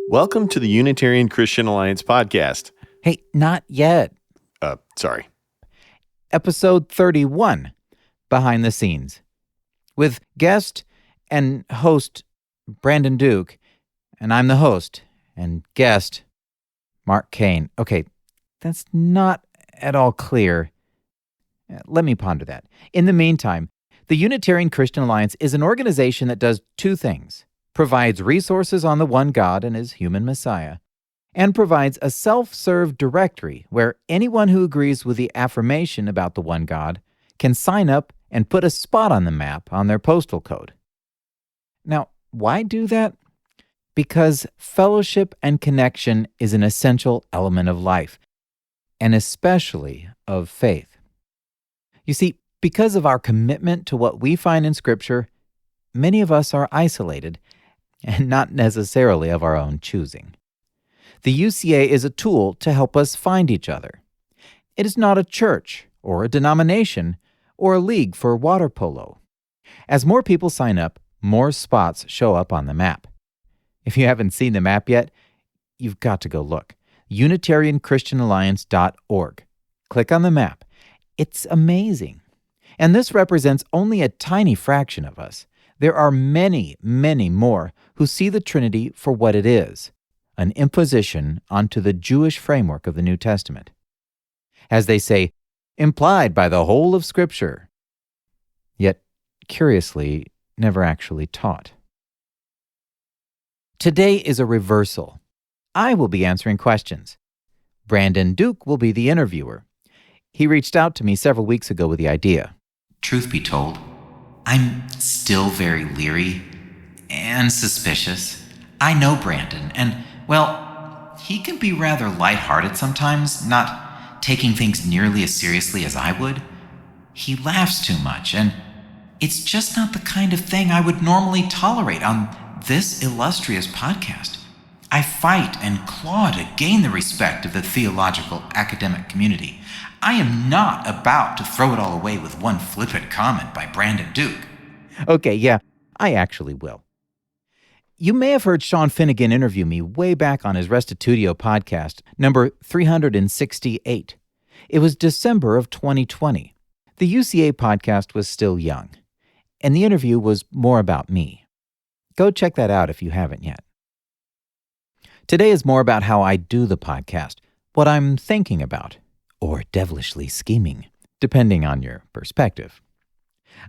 Welcome to the Unitarian Christian Alliance podcast. Hey, not yet. Sorry. Episode 31, Behind the Scenes, with guest and host Brandon Duke, and I'm the host and guest, Mark Cain. Okay, that's not at all clear. Let me ponder that. In the meantime, the Unitarian Christian Alliance is an organization that does two things: provides resources on the one God and his human Messiah, and provides a self-serve directory where anyone who agrees with the affirmation about the one God can sign up and put a spot on the map on their postal code. Now, why do that? Because fellowship and connection is an essential element of life, and especially of faith. You see, because of our commitment to what we find in Scripture, many of us are isolated, and not necessarily of our own choosing. The UCA is a tool to help us find each other. It is not a church or a denomination or a league for water polo. As more people sign up, more spots show up on the map. If you haven't seen the map yet, you've got to go look. UnitarianChristianAlliance.org. Click on the map. It's amazing. And this represents only a tiny fraction of us. There are many, many more who see the Trinity for what it is, an imposition onto the Jewish framework of the New Testament. As they say, implied by the whole of Scripture, yet, curiously, never actually taught. Today is a reversal. I will be answering questions. Brandon Duke will be the interviewer. He reached out to me several weeks ago with the idea. Truth be told, I'm still very leery and suspicious. I know Brandon, and, well, he can be rather lighthearted sometimes, not taking things nearly as seriously as I would. He laughs too much, and it's just not the kind of thing I would normally tolerate on this illustrious podcast. I fight and claw to gain the respect of the theological academic community. I am not about to throw it all away with one flippant comment by Brandon Duke. Okay, yeah, I actually will. You may have heard Sean Finnegan interview me way back on his Restitutio podcast, number 368. It was December of 2020. The UCA podcast was still young, and the interview was more about me. Go check that out if you haven't yet. Today is more about how I do the podcast, what I'm thinking about, or devilishly scheming, depending on your perspective.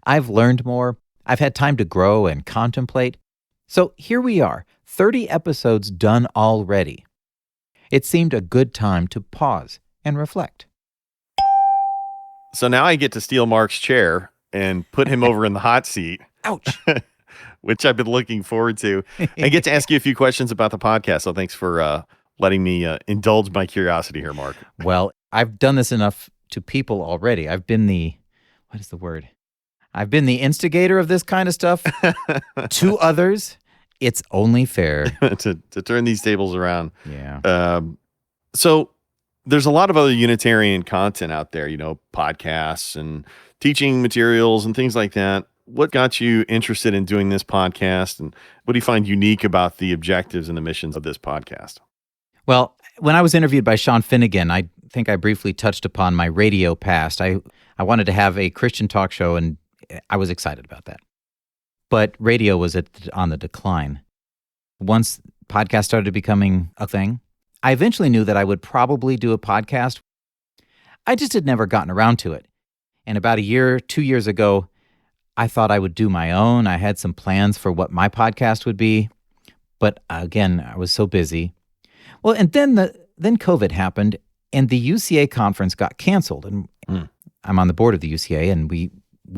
I've learned more. I've had time to grow and contemplate. So here we are, 30 episodes done already. It seemed a good time to pause and reflect. So now I get to steal Mark's chair and put him over in the hot seat. Ouch. Which I've been looking forward to. I get to ask you a few questions about the podcast. So thanks for letting me indulge my curiosity here, Mark. Well, I've done this enough to people already. I've been I've been the instigator of this kind of stuff to others. It's only fair to turn these tables around. Yeah. So there's a lot of other Unitarian content out there, podcasts and teaching materials and things like that. What got you interested in doing this podcast, and what do you find unique about the objectives and the missions of this podcast? Well, when I was interviewed by Sean Finnegan, I think I briefly touched upon my radio past. I wanted to have a Christian talk show, and I was excited about that. But radio was on the decline. Once podcasts started becoming a thing, I eventually knew that I would probably do a podcast. I just had never gotten around to it. And about 2 years ago, I thought I would do my own. I had some plans for what my podcast would be. But again, I was so busy. Well, and then COVID happened, and the UCA conference got canceled. And I'm on the board of the UCA, and we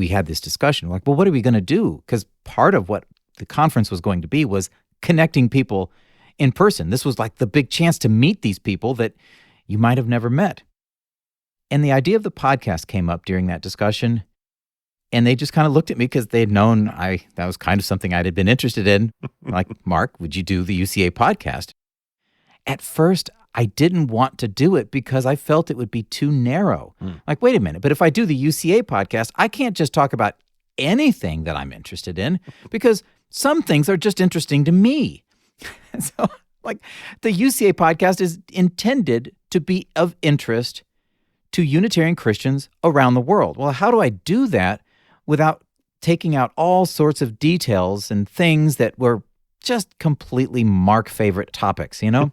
had this discussion. Like, well, what are we going to do? Because part of what the conference was going to be was connecting people in person. This was like the big chance to meet these people that you might have never met. And the idea of the podcast came up during that discussion. And they just kind of looked at me because they'd known that was kind of something I'd been interested in. Like, Mark, would you do the UCA podcast? At first, I didn't want to do it because I felt it would be too narrow. Like, wait a minute, but if I do the UCA podcast, I can't just talk about anything that I'm interested in because some things are just interesting to me. So Like, the UCA podcast is intended to be of interest to Unitarian Christians around the world. Well, how do I do that without taking out all sorts of details and things that were just completely Mark favorite topics, you know?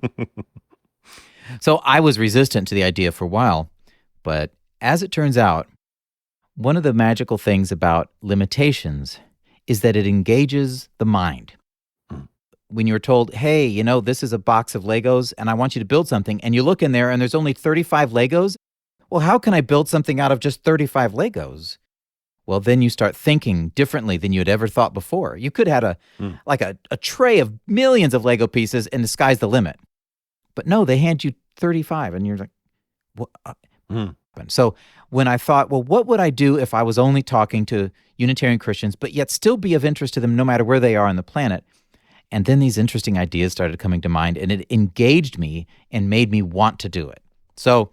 So I was resistant to the idea for a while, but as it turns out, one of the magical things about limitations is that it engages the mind. When you're told, hey, you know, this is a box of Legos and I want you to build something, and you look in there and there's only 35 Legos, well, how can I build something out of just 35 Legos? Well, then you start thinking differently than you had ever thought before. You could have had a tray of millions of Lego pieces and the sky's the limit. But no, they hand you 35 and you're like, what? So when I thought, well, what would I do if I was only talking to Unitarian Christians, but yet still be of interest to them no matter where they are on the planet? And then these interesting ideas started coming to mind, and it engaged me and made me want to do it. So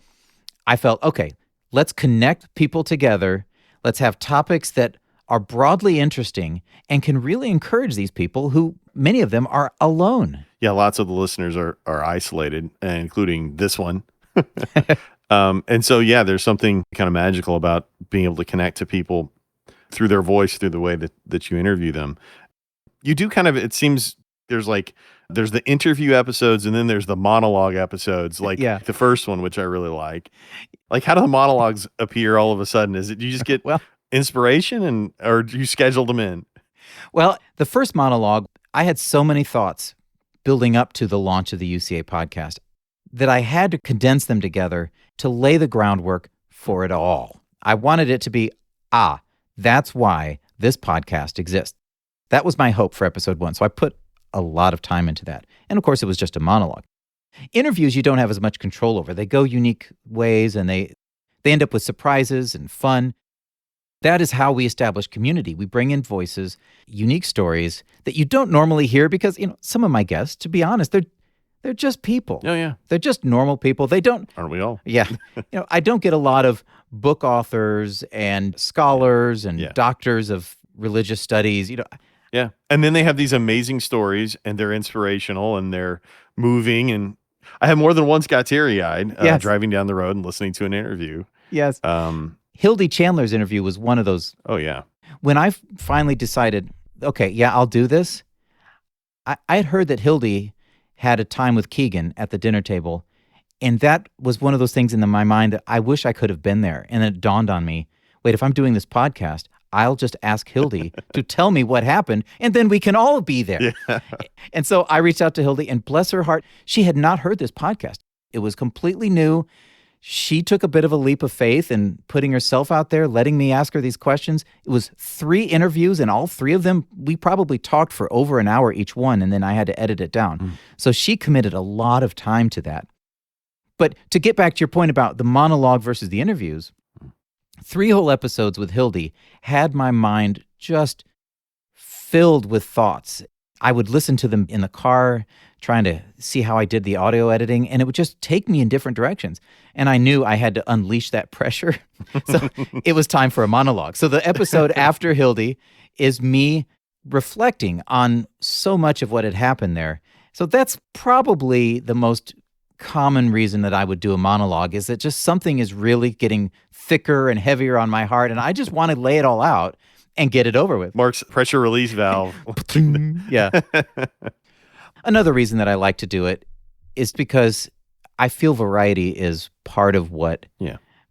I felt, okay, let's connect people together. Let's have topics that are broadly interesting and can really encourage these people who, many of them, are alone. Yeah, lots of the listeners are isolated, including this one. And so, yeah, there's something kind of magical about being able to connect to people through their voice, through the way that you interview them. You do kind of, it seems there's the interview episodes and then there's the monologue episodes, like the first one, which I really like. Like, how do the monologues appear all of a sudden? Is it, do you just get inspiration or do you schedule them in? Well, the first monologue, I had so many thoughts building up to the launch of the UCA podcast that I had to condense them together to lay the groundwork for it all. I wanted it to be, that's why this podcast exists. That was my hope for episode 1. So I put a lot of time into that. And of course, it was just a monologue. Interviews you don't have as much control over. They go unique ways and they end up with surprises and fun. That is how we establish community. We bring in voices, unique stories that you don't normally hear because, you know, some of my guests, to be honest, they're just people. Oh, yeah. They're just normal people. They don't... Aren't we all? Yeah. You know, I don't get a lot of book authors and scholars and doctors of religious studies, you know. Yeah. And then they have these amazing stories and they're inspirational and they're moving. And I have more than once got teary-eyed driving down the road and listening to an interview. Yes. Hildy Chandler's interview was one of those. Oh, yeah. When I finally decided, okay, yeah, I'll do this, I had heard that Hildy had a time with Keegan at the dinner table, and that was one of those things in my mind that I wish I could have been there. And it dawned on me, wait, if I'm doing this podcast, I'll just ask Hildy to tell me what happened, and then we can all be there. Yeah. And so I reached out to Hildy, and bless her heart, she had not heard this podcast. It was completely new. She took a bit of a leap of faith in putting herself out there, letting me ask her these questions. It was 3 interviews, and all 3 of them, we probably talked for over an hour each one, and then I had to edit it down. So she committed a lot of time to that. But to get back to your point about the monologue versus the interviews, 3 whole episodes with Hildy had my mind just filled with thoughts. I would listen to them in the car, trying to see how I did the audio editing, and it would just take me in different directions. And I knew I had to unleash that pressure. So it was time for a monologue. So the episode after Hildy is me reflecting on so much of what had happened there. So that's probably the most common reason that I would do a monologue, is that just something is really getting thicker and heavier on my heart, and I just want to lay it all out and get it over with. Mark's pressure release valve. Yeah. Another reason that I like to do it is because I feel variety is part of what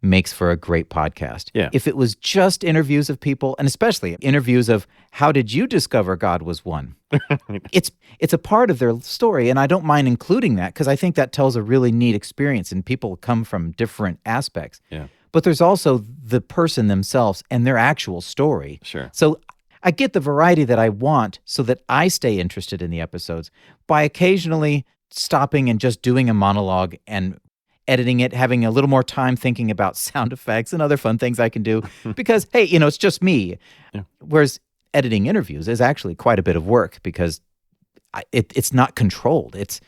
makes for a great podcast. Yeah. If it was just interviews of people, and especially interviews of how did you discover God was one, it's a part of their story, and I don't mind including that because I think that tells a really neat experience, and people come from different aspects. Yeah. But there's also the person themselves and their actual story. Sure. So I get the variety that I want so that I stay interested in the episodes by occasionally stopping and just doing a monologue and editing it, having a little more time thinking about sound effects and other fun things I can do because, hey, you know, it's just me. Yeah. Whereas editing interviews is actually quite a bit of work because it's not controlled. It's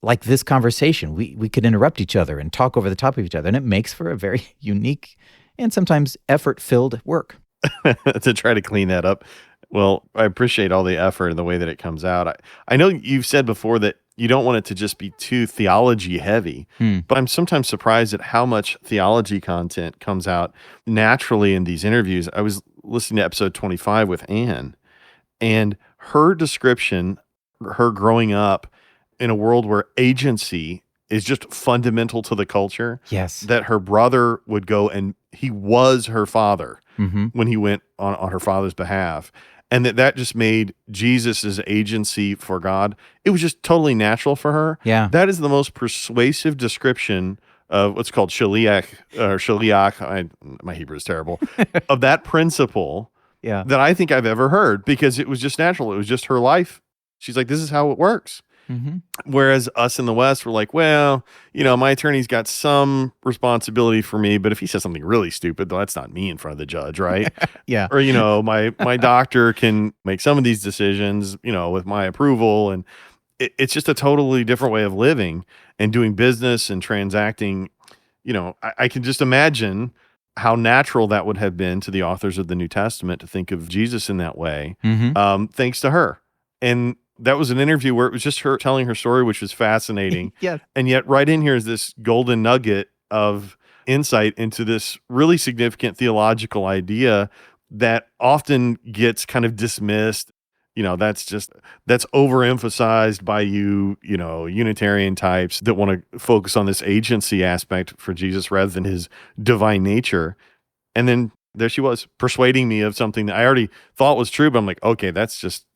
like this conversation. We could interrupt each other and talk over the top of each other, and it makes for a very unique and sometimes effort-filled work. To try to clean that up. Well, I appreciate all the effort and the way that it comes out. I know you've said before that you don't want it to just be too theology heavy. But I'm sometimes surprised at how much theology content comes out naturally in these interviews. I was listening to episode 25 with Anne, and her description, her growing up in a world where agency is just fundamental to the culture. Yes. That her brother would go and he was her father Mm-hmm. when he went on her father's behalf. And that just made Jesus' agency for God, it was just totally natural for her. Yeah. That is the most persuasive description of what's called shaliach, or shaliach, my Hebrew is terrible, of that principle Yeah. that I think I've ever heard, because it was just natural. It was just her life. She's like, this is how it works. Mm-hmm. Whereas us in the West, we're like, well, my attorney's got some responsibility for me, but if he says something really stupid, though, that's not me in front of the judge, right? Yeah. Or, my doctor can make some of these decisions, with my approval. And it's just a totally different way of living and doing business and transacting. I can just imagine how natural that would have been to the authors of the New Testament to think of Jesus in that way, Mm-hmm. thanks to her. And that was an interview where it was just her telling her story, which was fascinating. Yes. And yet right in here is this golden nugget of insight into this really significant theological idea that often gets kind of dismissed. That's overemphasized by Unitarian types that want to focus on this agency aspect for Jesus rather than his divine nature. And then there she was persuading me of something that I already thought was true, but I'm like, okay, that's just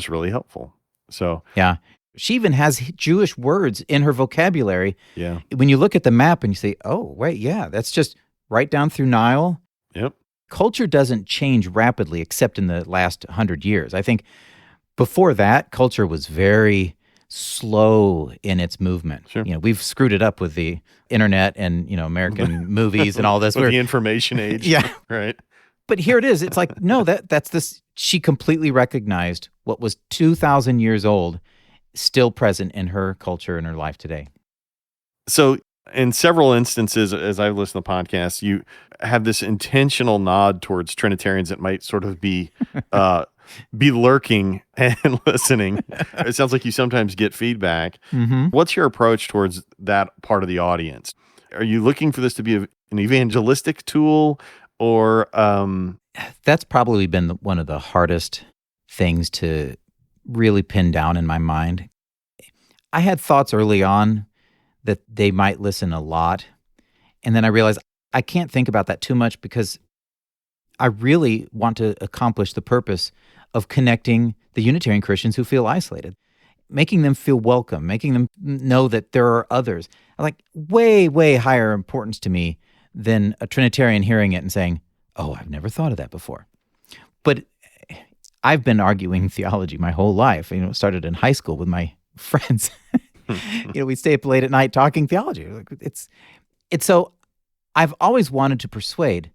really helpful. So, Yeah. She even has Jewish words in her vocabulary. yeah. When you look at the map and you say, oh, wait, yeah, that's just right down through Nile. Yep. Culture doesn't change rapidly except in the last 100 years. I think before that, culture was very slow in its movement. Sure. We've screwed it up with the internet and, American movies and all this. With the information age. Yeah. Right. But here it is. It's like, no, that's this. She completely recognized what was 2,000 years old, still present in her culture and her life today. So in several instances, as I've listened to podcasts, you have this intentional nod towards Trinitarians that might sort of be lurking and listening. It sounds like you sometimes get feedback. Mm-hmm. What's your approach towards that part of the audience? Are you looking for this to be an evangelistic tool, or That's probably been one of the hardest things to really pin down in my mind. I had thoughts early on that they might listen a lot, and then I realized I can't think about that too much because I really want to accomplish the purpose of connecting the Unitarian Christians who feel isolated, making them feel welcome, making them know that there are others. Like way, way higher importance to me than a Trinitarian hearing it and saying, oh, I've never thought of that before. But I've been arguing theology my whole life. It started in high school with my friends. We'd stay up late at night talking theology. It's so I've always wanted to persuade,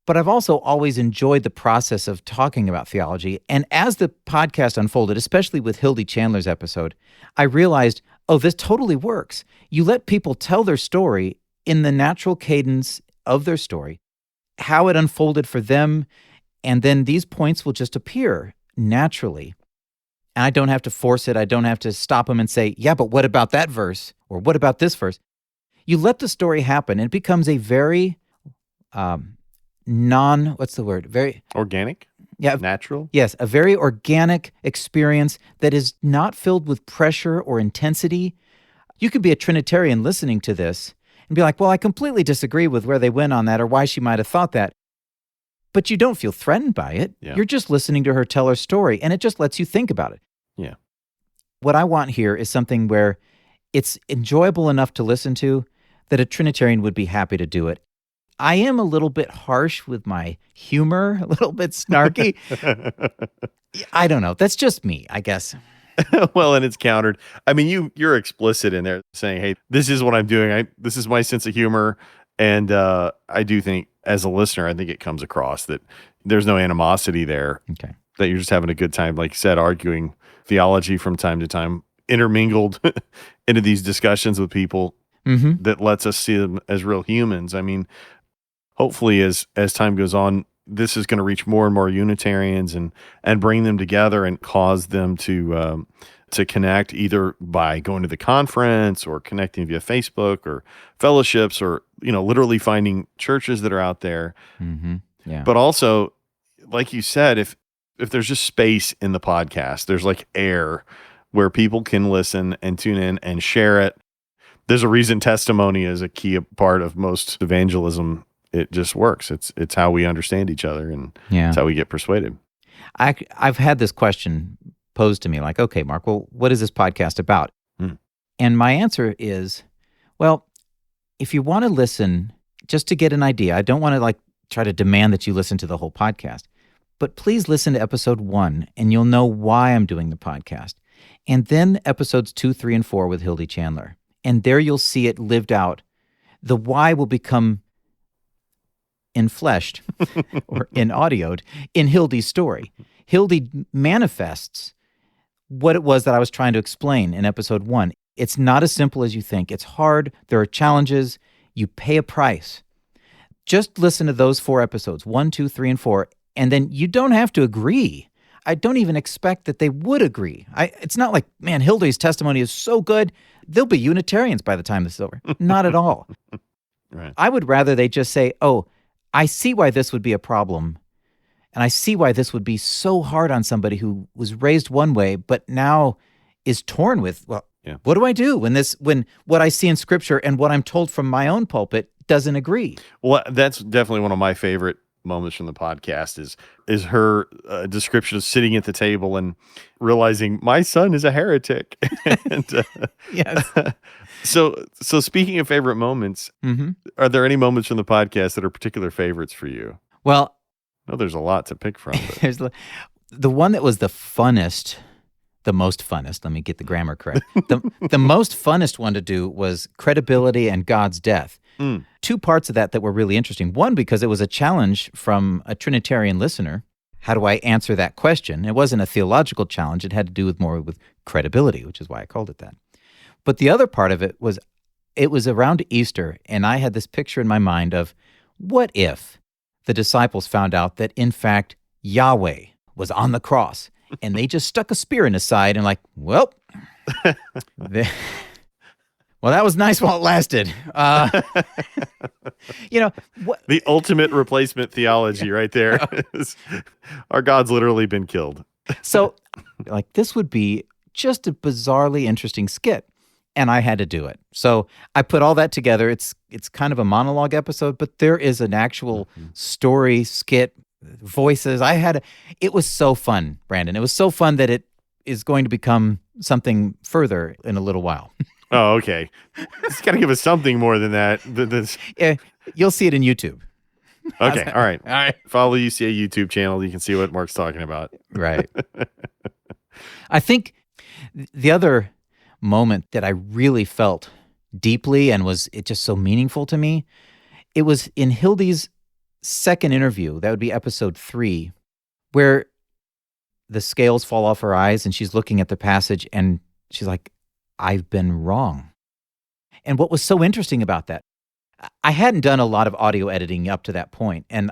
but I've also always enjoyed the process of talking about theology. And as the podcast unfolded, especially with Hildy Chandler's episode, I realized, oh, this totally works. You let people tell their story in the natural cadence of their story, how it unfolded for them, and then these points will just appear naturally. And I don't have to force it. I don't have to stop them and say, yeah, but what about that verse? Or what about this verse? You let the story happen, and it becomes a very very organic? Yeah. Natural? Yes, a very organic experience that is not filled with pressure or intensity. You could be a Trinitarian listening to this and be like, well, I completely disagree with where they went on that or why she might have thought that. But you don't feel threatened by it. Yeah. You're just listening to her tell her story, and it just lets you think about it. Yeah. What I want here is something where it's enjoyable enough to listen to that a Trinitarian would be happy to do it. I am a little bit harsh with my humor, a little bit snarky. I don't know. That's just me, I guess. Well, and it's countered. I mean, you're explicit in there saying, hey, this is what I'm doing. This is my sense of humor. And I do think as a listener, I think it comes across that there's no animosity there. Okay. That you're just having a good time, like you said, arguing theology from time to time, intermingled into these discussions with people that lets us see them as real humans. I mean, hopefully as time goes on, this is going to reach more and more Unitarians and bring them together and cause them to to connect either by going to the conference or connecting via Facebook or fellowships or, literally finding churches that are out there. Mm-hmm. Yeah. But also, like you said, if there's just space in the podcast, there's like air where people can listen and tune in and share it. There's a reason testimony is a key part of most evangelism. It just works. It's how we understand each other, and it's how we get persuaded. I've had this question posed to me like, okay, Mark, well, what is this podcast about? And my answer is, well, if you want to listen just to get an idea, I don't want to try to demand that you listen to the whole podcast, but please listen to episode 1 and you'll know why I'm doing the podcast. And then episodes 2, 3, and 4 with Hildy Chandler. And there you'll see it lived out. The why will become infleshed or inaudioed in Hildy's story. Hildy manifests what it was that I was trying to explain in episode 1. It's not as simple as you think. It's hard. There are challenges. You pay a price. Just listen to those 4 episodes, 1, 2, 3, and 4, and then you don't have to agree. I don't even expect that they would agree. It's not like, man, Hildy's testimony is so good, they'll be Unitarians by the time this is over. Not at all. Right. I would rather they just say, oh, I see why this would be a problem, and I see why this would be so hard on somebody who was raised one way, but now is torn with, well, what do I do when what I see in Scripture and what I'm told from my own pulpit doesn't agree? Well, that's definitely one of my favorite moments from the podcast is her description of sitting at the table and realizing my son is a heretic. And, yes. So speaking of favorite moments, are there any moments from the podcast that are particular favorites for you? Well, no, there's a lot to pick from. There's the one that was the most funnest, let me get the grammar correct. The most funnest one to do was credibility and God's death. 2 parts of that were really interesting. One, because it was a challenge from a Trinitarian listener. How do I answer that question? It wasn't a theological challenge. It had to do more with credibility, which is why I called it that. But the other part of it was around Easter, and I had this picture in my mind of what if the disciples found out that, in fact, Yahweh was on the cross, and they just stuck a spear in his side and well, well, that was nice while it lasted. The ultimate replacement theology right there. Our God's literally been killed. So, this would be just a bizarrely interesting skit, and I had to do it. So I put all that together. It's kind of a monologue episode, but there is an actual story, skit, voices. It was so fun, Brandon. It was so fun that it is going to become something further in a little while. Oh, okay. It's got to give us something more than that. Yeah, you'll see it in YouTube. Okay, all right. Follow UCA YouTube channel. You can see what Mark's talking about. Right. I think the other moment that I really felt deeply and it just so meaningful to me, it was in Hildy's second interview. That would be episode 3, where the scales fall off her eyes and she's looking at the passage and she's like, I've been wrong. And what was so interesting about that, I hadn't done a lot of audio editing up to that point. And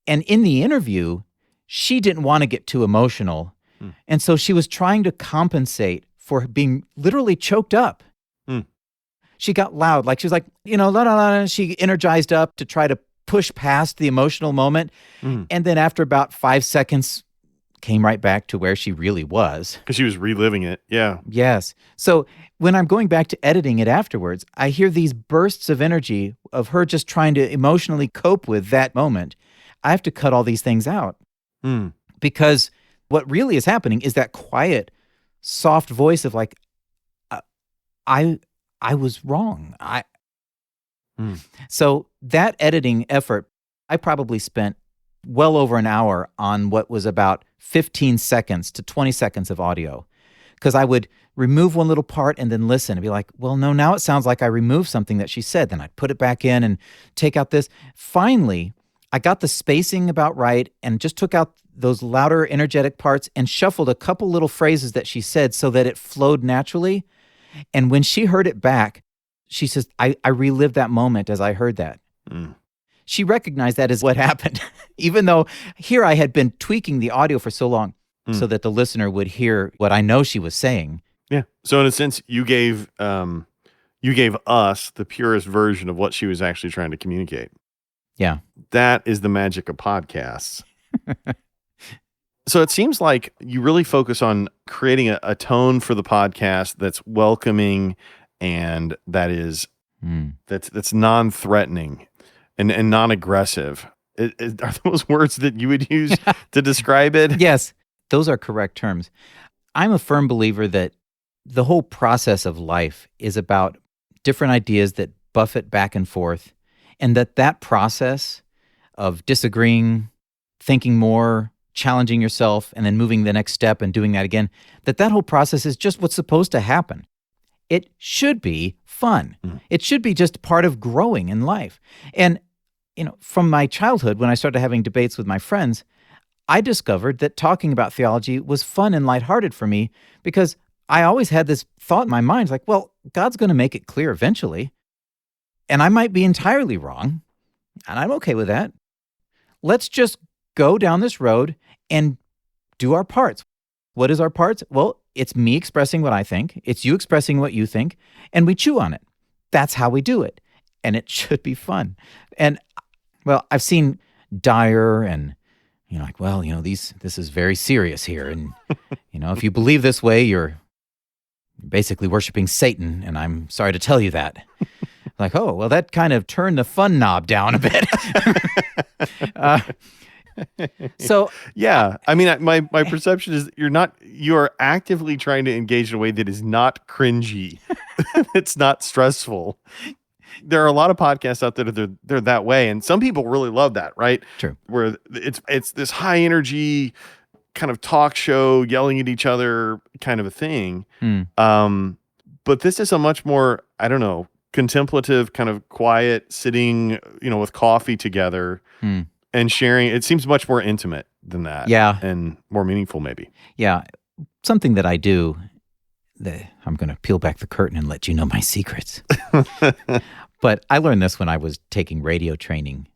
in the interview, she didn't want to get too emotional. And so she was trying to compensate for being literally choked up. She got loud. She was like, la, la, la. She energized up to try to push past the emotional moment. And then after about 5 seconds, came right back to where she really was. Because she was reliving it, yeah. Yes. So when I'm going back to editing it afterwards, I hear these bursts of energy of her just trying to emotionally cope with that moment. I have to cut all these things out. Because what really is happening is that quiet, soft voice of I was wrong. So that editing effort, I probably spent well over an hour on what was about 15 seconds to 20 seconds of audio. Because I would remove one little part and then listen and be like, well, no, now it sounds like I removed something that she said. Then I'd put it back in and take out this. Finally, I got the spacing about right and just took out those louder, energetic parts and shuffled a couple little phrases that she said so that it flowed naturally. And when she heard it back, she says, I relived that moment as I heard that. She recognized that as what happened, even though here I had been tweaking the audio for so long. so that the listener would hear what I know she was saying. Yeah. So in a sense, you gave us the purest version of what she was actually trying to communicate. Yeah. That is the magic of podcasts. So it seems like you really focus on creating a tone for the podcast that's welcoming and that is that's non-threatening and non-aggressive. Are those words that you would use to describe it? Yes, those are correct terms. I'm a firm believer that the whole process of life is about different ideas that buffet back and forth, and that process of disagreeing, thinking more, challenging yourself, and then moving the next step and doing that again, that whole process is just what's supposed to happen. It should be fun. It should be just part of growing in life. And, from my childhood, when I started having debates with my friends, I discovered that talking about theology was fun and lighthearted for me because I always had this thought in my mind, like, well, God's going to make it clear eventually, and I might be entirely wrong, and I'm okay with that. Let's just go down this road and do our parts. What is our parts? Well, it's me expressing what I think. It's you expressing what you think, and we chew on it. That's how we do it, and it should be fun. And, well, I've seen Dyer and, this is very serious here, and, if you believe this way, you're basically worshiping Satan, and I'm sorry to tell you that. Like, oh, well, that kind of turned the fun knob down a bit. So yeah, I mean, my perception is you are actively trying to engage in a way that is not cringy. It's not stressful. There are a lot of podcasts out there that they're that way, and some people really love that, right? True. Where it's this high energy kind of talk show, yelling at each other kind of a thing. But this is a much more, I don't know, contemplative, kind of quiet, sitting, with coffee together and sharing. It seems much more intimate than that. Yeah. And more meaningful, maybe. Yeah. Something that I do, I'm going to peel back the curtain and let you know my secrets. But I learned this when I was taking radio training.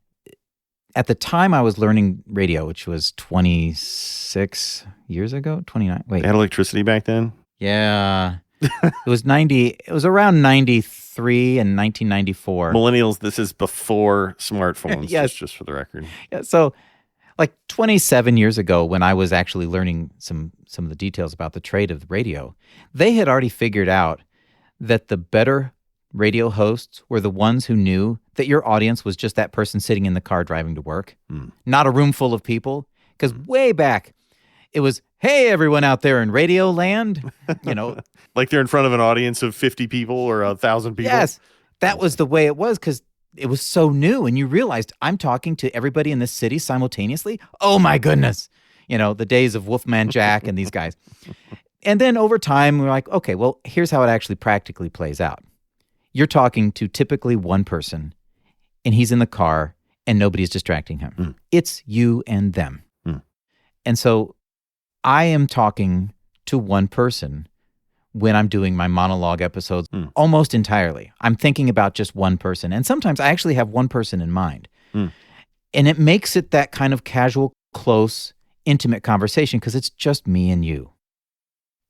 At the time I was learning radio, which was 26 years ago, 29. Wait. They had electricity back then? Yeah. It was around 93 and 1994. Millennials, this is before smartphones. Yes. Just for the record. Yeah, so like 27 years ago, when I was actually learning some of the details about the trade of the radio, they had already figured out that the better radio hosts were the ones who knew that your audience was just that person sitting in the car driving to work, not a room full of people. Because way back, it was, hey, everyone out there in radio land, Like they're in front of an audience of 50 people or 1,000 people? Yes, that was the way it was because it was so new. And you realized I'm talking to everybody in this city simultaneously. Oh, my goodness. The days of Wolfman Jack and these guys. And then over time, we're like, okay, well, here's how it actually practically plays out. You're talking to typically one person, and he's in the car, and nobody's distracting him. It's you and them. And so I am talking to one person when I'm doing my monologue episodes almost entirely. I'm thinking about just one person. And sometimes I actually have one person in mind. And it makes it that kind of casual, close, intimate conversation because it's just me and you.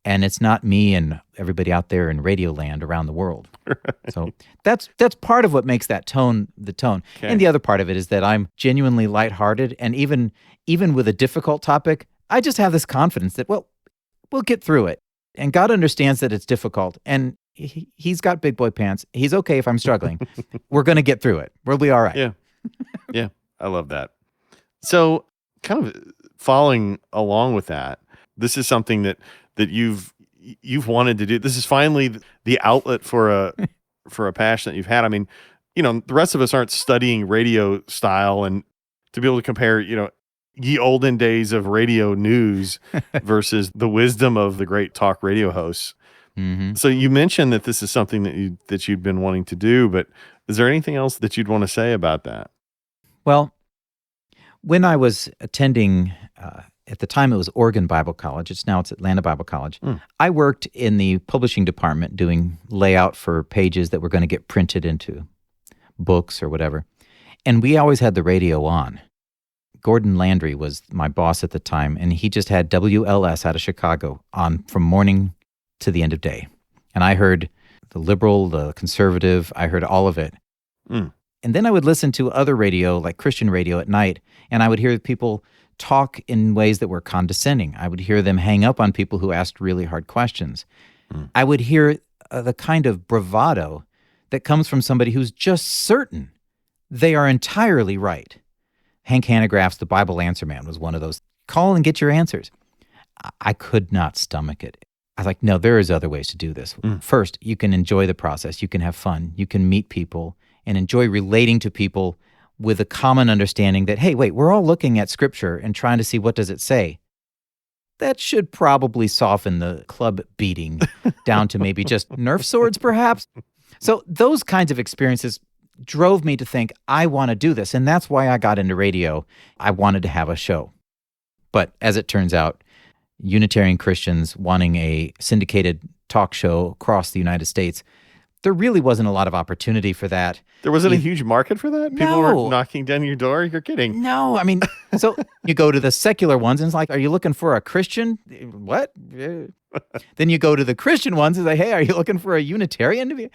And it's not me and everybody out there in radio land around the world. Right. So that's part of what makes that tone the tone. Okay. And the other part of it is that I'm genuinely lighthearted. And even with a difficult topic, I just have this confidence that, well, we'll get through it. And God understands that it's difficult. And he's got big boy pants. He's okay if I'm struggling. We're going to get through it. We'll be all right. Yeah. Yeah. I love that. So kind of following along with that, this is something that you've wanted to do. This is finally the outlet for a passion that you've had. I mean, the rest of us aren't studying radio style and to be able to compare, ye olden days of radio news versus the wisdom of the great talk radio hosts. Mm-hmm. So you mentioned that this is something that you'd been wanting to do, but is there anything else that you'd want to say about that? Well, when I was attending, at the time it was Oregon Bible College, it's Atlanta Bible College, I worked in the publishing department doing layout for pages that were going to get printed into books or whatever. And we always had the radio on. Gordon Landry was my boss at the time, and he just had WLS out of Chicago on from morning to the end of day. And I heard the liberal, the conservative, I heard all of it. Mm. And then I would listen to other radio, like Christian radio at night, and I would hear people talk in ways that were condescending. I would hear them hang up on people who asked really hard questions. Mm. I would hear the kind of bravado that comes from somebody who's just certain they are entirely right. Hank Hanegraaff's The Bible Answer Man was one of those. Call and get your answers. I could not stomach it. I was like, no, there is other ways to do this. Mm. First, you can enjoy the process. You can have fun. You can meet people and enjoy relating to people with a common understanding that, hey, wait, we're all looking at Scripture and trying to see what does it say. That should probably soften the club beating down to maybe just Nerf swords, perhaps. So those kinds of experiences drove me to think, I want to do this. And that's why I got into radio. I wanted to have a show. But as it turns out, Unitarian Christians wanting a syndicated talk show across the United States, there really wasn't a lot of opportunity for that. There wasn't a huge market for that? People No. were knocking down your door? You're kidding. No, I mean, so you go to the secular ones and it's like, are you looking for a Christian? What? Then you go to the Christian ones and say, hey, are you looking for a Unitarian to be?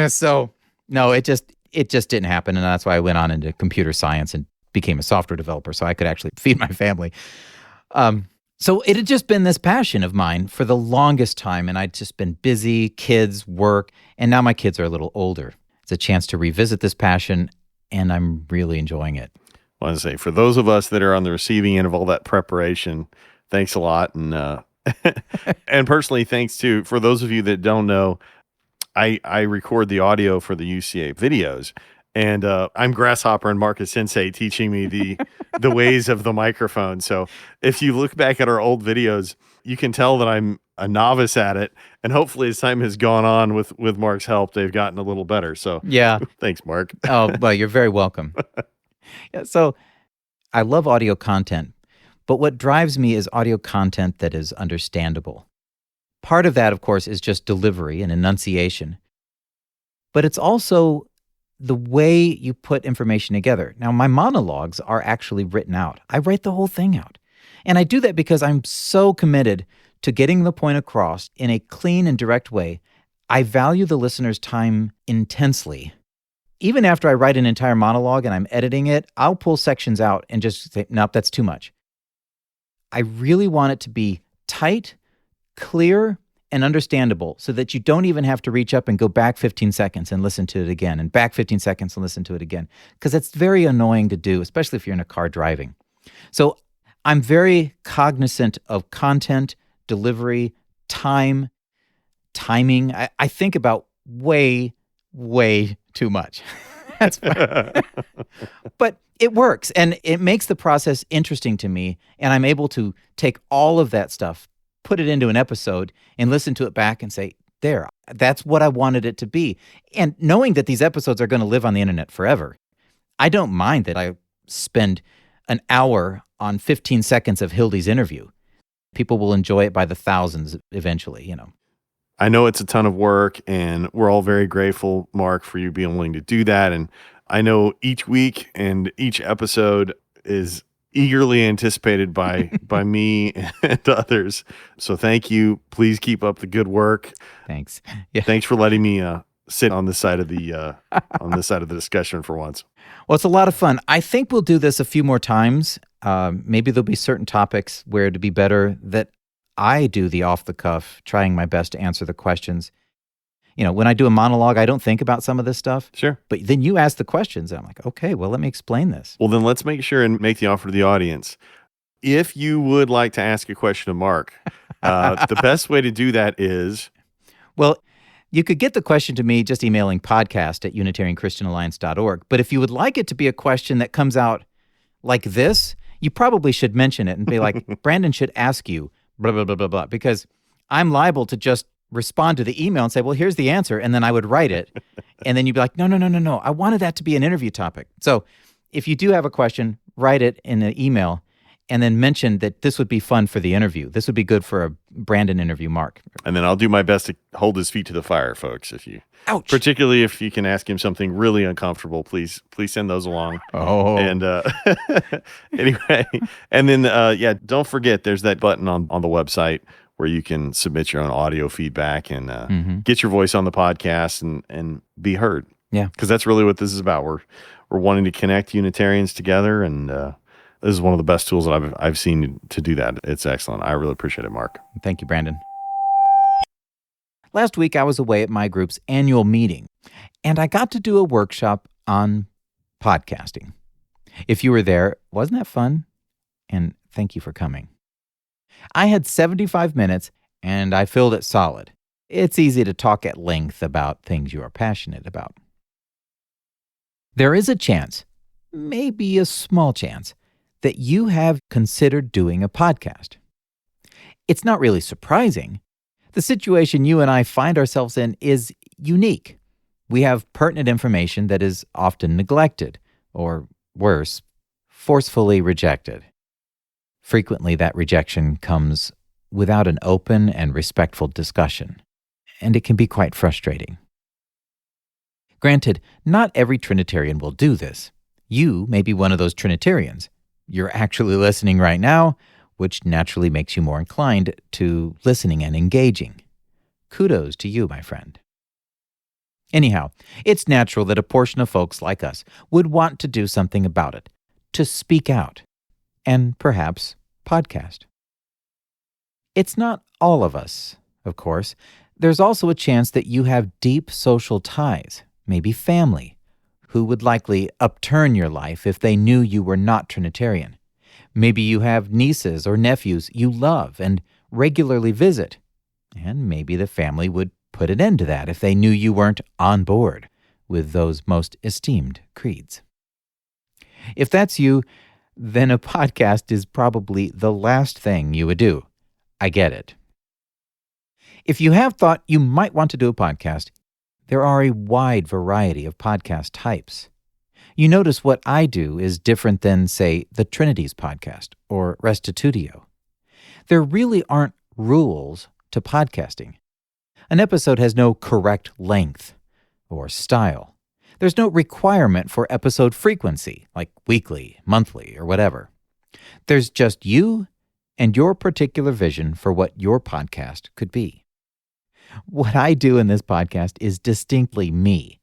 So no, it just didn't happen. And that's why I went on into computer science and became a software developer so I could actually feed my family. So it had just been this passion of mine for the longest time, and I'd just been busy, kids, work, and now my kids are a little older. It's a chance to revisit this passion, and I'm really enjoying it. I want to say, for those of us that are on the receiving end of all that preparation, thanks a lot. And and personally, thanks to, for those of you that don't know, I record the audio for the UCA videos. And I'm Grasshopper and Mark is Sensei teaching me the ways of the microphone. So if you look back at our old videos, you can tell that I'm a novice at it. And hopefully as time has gone on with Mark's help, they've gotten a little better. So Yeah. thanks, Mark. Oh, well, you're very welcome. Yeah, so I love audio content, but what drives me is audio content that is understandable. Part of that, of course, is just delivery and enunciation. But it's also the way you put information together. Now, my monologues are actually written out. I write the whole thing out. And I do that because I'm so committed to getting the point across in a clean and direct way. I value the listener's time intensely. Even after I write an entire monologue and I'm editing it, I'll pull sections out and just say, nope, that's too much. I really want it to be tight, clear, and understandable so that you don't even have to reach up and go back 15 seconds and listen to it again and back 15 seconds and listen to it again, because it's very annoying to do, especially if you're in a car driving. So I'm very cognizant of content, delivery, timing. I think about way too much. That's fine. But it works, and it makes the process interesting to me, and I'm able to take all of that stuff, put it into an episode, and listen to it back and say, there, that's what I wanted it to be. And knowing that these episodes are going to live on the internet forever, I don't mind that I spend an hour on 15 seconds of Hildy's interview. People will enjoy it by the thousands eventually, you know. I know it's a ton of work, and we're all very grateful, Mark, for you being willing to do that. And I know each week and each episode is eagerly anticipated by me and others. So thank you. Please keep up the good work. Thanks. Yeah. Thanks for letting me sit on this side of the discussion for once. Well, it's a lot of fun. I think we'll do this a few more times. Maybe there'll be certain topics where it'd be better that I do the off the cuff, trying my best to answer the questions. You know, when I do a monologue, I don't think about some of this stuff. Sure. But then you ask the questions, and I'm like, okay, well, let me explain this. Well, then let's make sure and make the offer to the audience. If you would like to ask a question of Mark, the best way to do that is... Well, you could get the question to me just emailing podcast@unitarianchristianalliance.org. But if you would like it to be a question that comes out like this, you probably should mention it and be like, Brandon should ask you, blah, blah, blah, blah, blah. Because I'm liable to just respond to the email and say, well, here's the answer. And then I would write it. And then you'd be like, no. I wanted that to be an interview topic. So if you do have a question, write it in an email. and then mention that this would be fun for the interview. This would be good for a Brandon interview, Mark. And then I'll do my best to hold his feet to the fire, folks. Ouch. Particularly if you can ask him something really uncomfortable, please send those along. Oh. And anyway, and then don't forget there's that button on the website where you can submit your own audio feedback and get your voice on the podcast and be heard. Yeah, because that's really what this is about. We're wanting to connect Unitarians together, and this is one of the best tools that I've seen to do that. It's excellent. I really appreciate it, Mark. Thank you, Brandon. Last week, I was away at my group's annual meeting, and I got to do a workshop on podcasting. If you were there, wasn't that fun? And thank you for coming. I had 75 minutes, and I filled it solid. It's easy to talk at length about things you are passionate about. There is a chance, maybe a small chance, that you have considered doing a podcast. It's not really surprising. The situation you and I find ourselves in is unique. We have pertinent information that is often neglected, or worse, forcefully rejected. Frequently, that rejection comes without an open and respectful discussion, and it can be quite frustrating. Granted, not every Trinitarian will do this. You may be one of those Trinitarians. You're actually listening right now, which naturally makes you more inclined to listening and engaging. Kudos to you, my friend. Anyhow, it's natural that a portion of folks like us would want to do something about it, to speak out, and perhaps podcast. It's not all of us, of course. There's also a chance that you have deep social ties, maybe family, who would likely upturn your life if they knew you were not Trinitarian. Maybe you have nieces or nephews you love and regularly visit, and maybe the family would put an end to that if they knew you weren't on board with those most esteemed creeds. If that's you, then a podcast is probably the last thing you would do. I get it. If you have thought you might want to do a podcast, there are a wide variety of podcast types. You notice what I do is different than, say, the Trinities podcast or Restitutio. There really aren't rules to podcasting. An episode has no correct length or style. There's no requirement for episode frequency, like weekly, monthly, or whatever. There's just you and your particular vision for what your podcast could be. What I do in this podcast is distinctly me.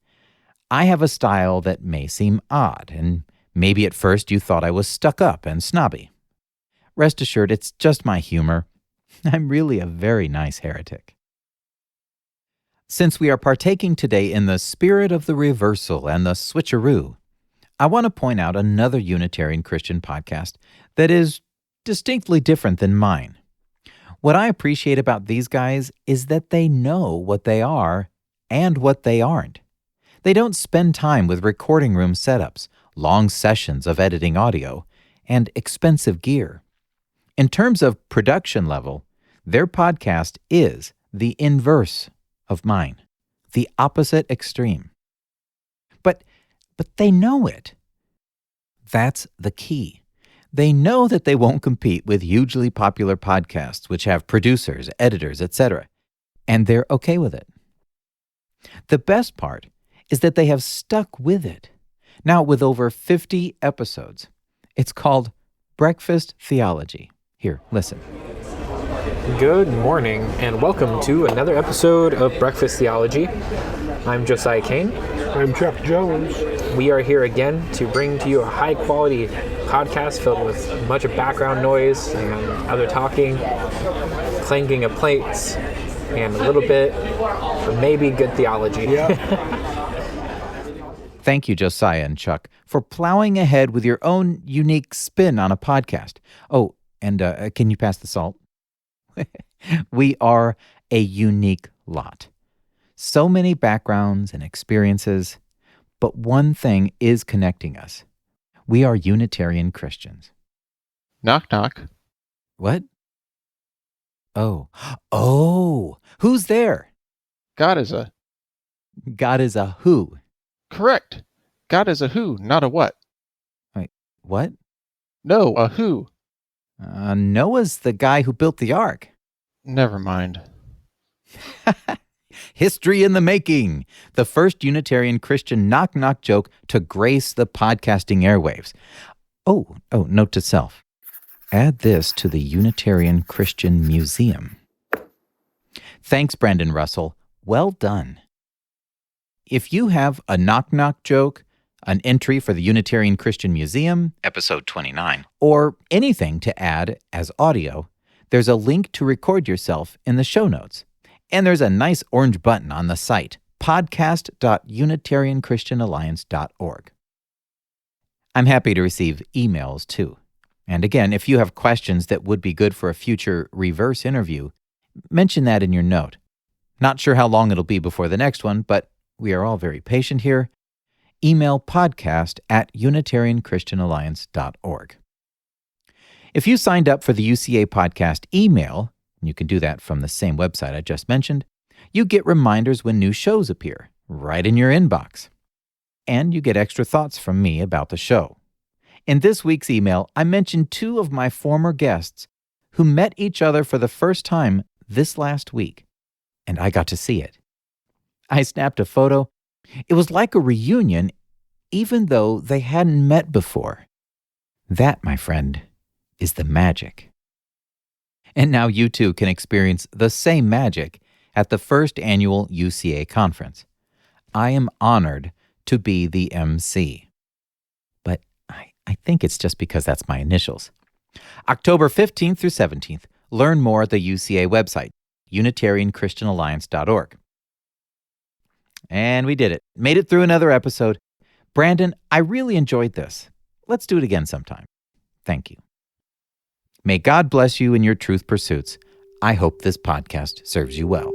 I have a style that may seem odd, and maybe at first you thought I was stuck up and snobby. Rest assured, it's just my humor. I'm really a very nice heretic. Since we are partaking today in the spirit of the reversal and the switcheroo, I want to point out another Unitarian Christian podcast that is distinctly different than mine. What I appreciate about these guys is that they know what they are and what they aren't. They don't spend time with recording room setups, long sessions of editing audio, and expensive gear. In terms of production level, their podcast is the inverse of mine, the opposite extreme. But they know it. That's the key. They know that they won't compete with hugely popular podcasts which have producers, editors, etc., and they're okay with it. The best part is that they have stuck with it. Now, with over 50 episodes, it's called Breakfast Theology. Here, listen. Good morning, and welcome to another episode of Breakfast Theology. I'm Josiah Cain. I'm Chuck Jones. We are here again to bring to you a high-quality podcast filled with much of background noise and other talking, clanking of plates, and a little bit of maybe good theology. Yeah. Thank you, Josiah and Chuck, for plowing ahead with your own unique spin on a podcast. Oh, and can you pass the salt? We are a unique lot. So many backgrounds and experiences, but one thing is connecting us. We are Unitarian Christians. Knock, knock. What? Oh, who's there? God is a... God is a who? Correct. God is a who, not a what. Wait, what? No, a who. Noah's the guy who built the ark. Never mind. History in the making. The first Unitarian Christian knock-knock joke to grace the podcasting airwaves. Oh, note to self. Add this to the Unitarian Christian Museum. Thanks, Brandon Russell. Well done. If you have a knock-knock joke, an entry for the Unitarian Christian Museum, episode 29, or anything to add as audio, there's a link to record yourself in the show notes. And there's a nice orange button on the site, podcast.unitarianchristianalliance.org. I'm happy to receive emails, too. And again, if you have questions that would be good for a future reverse interview, mention that in your note. Not sure how long it'll be before the next one, but we are all very patient here. Email podcast@unitarianchristianalliance.org. If you signed up for the UCA podcast email, and you can do that from the same website I just mentioned, you get reminders when new shows appear, right in your inbox. And you get extra thoughts from me about the show. In this week's email, I mentioned two of my former guests who met each other for the first time this last week, and I got to see it. I snapped a photo. It was like a reunion, even though they hadn't met before. That, my friend, is the magic. And now you too can experience the same magic at the first annual UCA conference. I am honored to be the MC. But I think it's just because that's my initials. October 15th through 17th, learn more at the UCA website, unitarianchristianalliance.org. And we did it. Made it through another episode. Brandon, I really enjoyed this. Let's do it again sometime. Thank you. May God bless you in your truth pursuits. I hope this podcast serves you well.